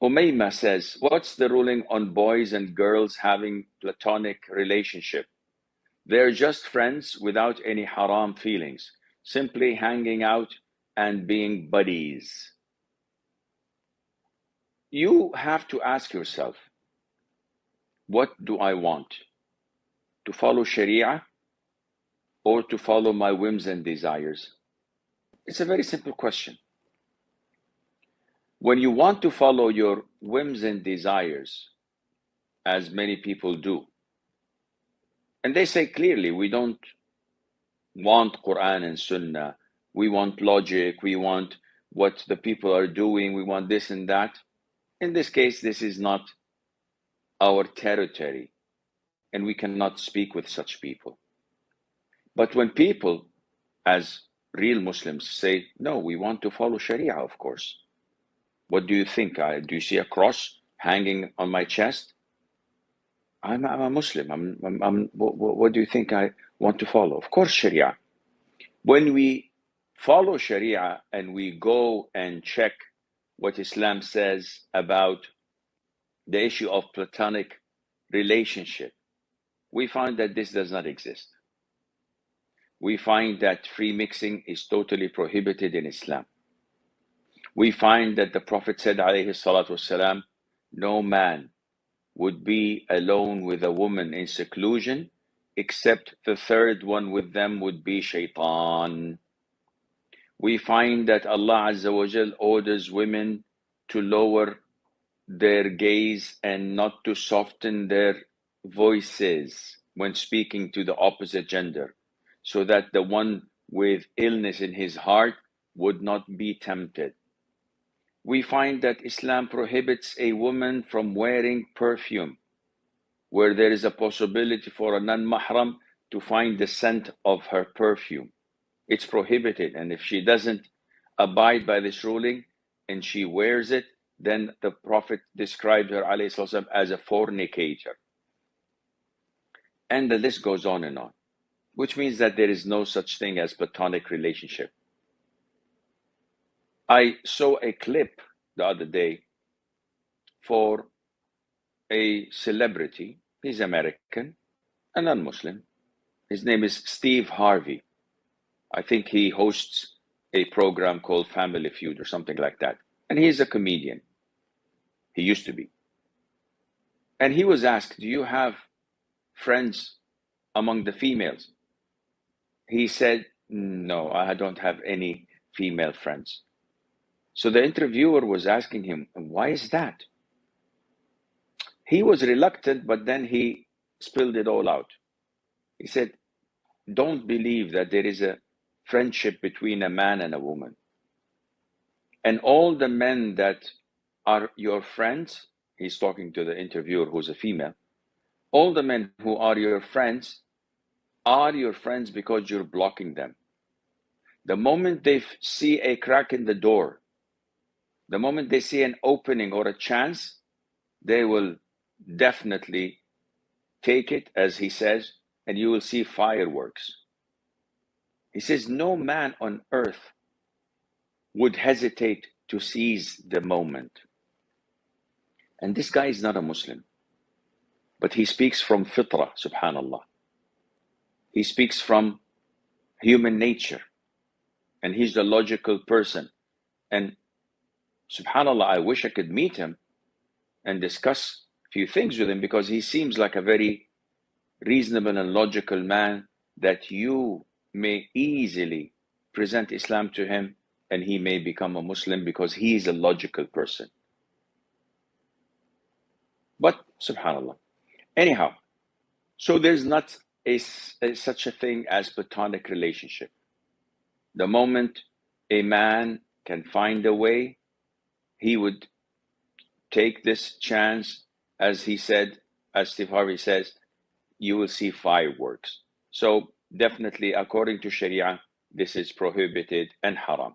Umayma says, what's the ruling on boys and girls having platonic relationship? They're just friends without any haram feelings, simply hanging out and being buddies. You have to ask yourself, what do I want? To follow Sharia or to follow my whims and desires? It's a very simple question. When you want to follow your whims and desires, as many people do, and they say clearly, we don't want Quran and Sunnah, we want logic, we want what the people are doing, we want this and that. In this case, this is not our territory, and we cannot speak with such people. But when people, as real Muslims, say, no, we want to follow Sharia, of course. What do you think? Do you see a cross hanging on my chest? I'm a Muslim. What do you think I want to follow? Of course, Sharia. When we follow Sharia and we go and check what Islam says about the issue of platonic relationship, we find that this does not exist. We find that free mixing is totally prohibited in Islam. We find that the Prophet said, alayhi salatu wasalam, no man would be alone with a woman in seclusion except the third one with them would be shaitan. We find that Allah Azza wa Jal orders women to lower their gaze and not to soften their voices when speaking to the opposite gender, so that the one with illness in his heart would not be tempted. We find that Islam prohibits a woman from wearing perfume, where there is a possibility for a non-mahram to find the scent of her perfume. It's prohibited, and if she doesn't abide by this ruling and she wears it, then the Prophet described her alayhi as a fornicator. And the list goes on and on, which means that there is no such thing as platonic relationship. I saw a clip the other day for a celebrity. He's American, a non-Muslim. His name is Steve Harvey. I think he hosts a program called Family Feud or something like that. And he's a comedian. He used to be. And he was asked, do you have friends among the females? He said, no, I don't have any female friends. So the interviewer was asking him, why is that? He was reluctant, but then he spilled it all out. He said, don't believe that there is a friendship between a man and a woman. And all the men that are your friends, he's talking to the interviewer who's a female, all the men who are your friends because you're blocking them. The moment they see a crack in the door, the moment they see an opening or a chance, they will definitely take it, as he says, and you will see fireworks. He says, no man on earth would hesitate to seize the moment. And this guy is not a Muslim, but he speaks from fitrah, subhanallah. He speaks from human nature, and he's the logical person. And subhanallah, I wish I could meet him and discuss a few things with him, because he seems like a very reasonable and logical man that you may easily present Islam to him and he may become a Muslim because he is a logical person. But subhanallah. Anyhow, so there's not such a thing as platonic relationship. The moment a man can find a way, he would take this chance, as he said, as Steve Harvey says, you will see fireworks. So definitely, according to Sharia, this is prohibited and haram.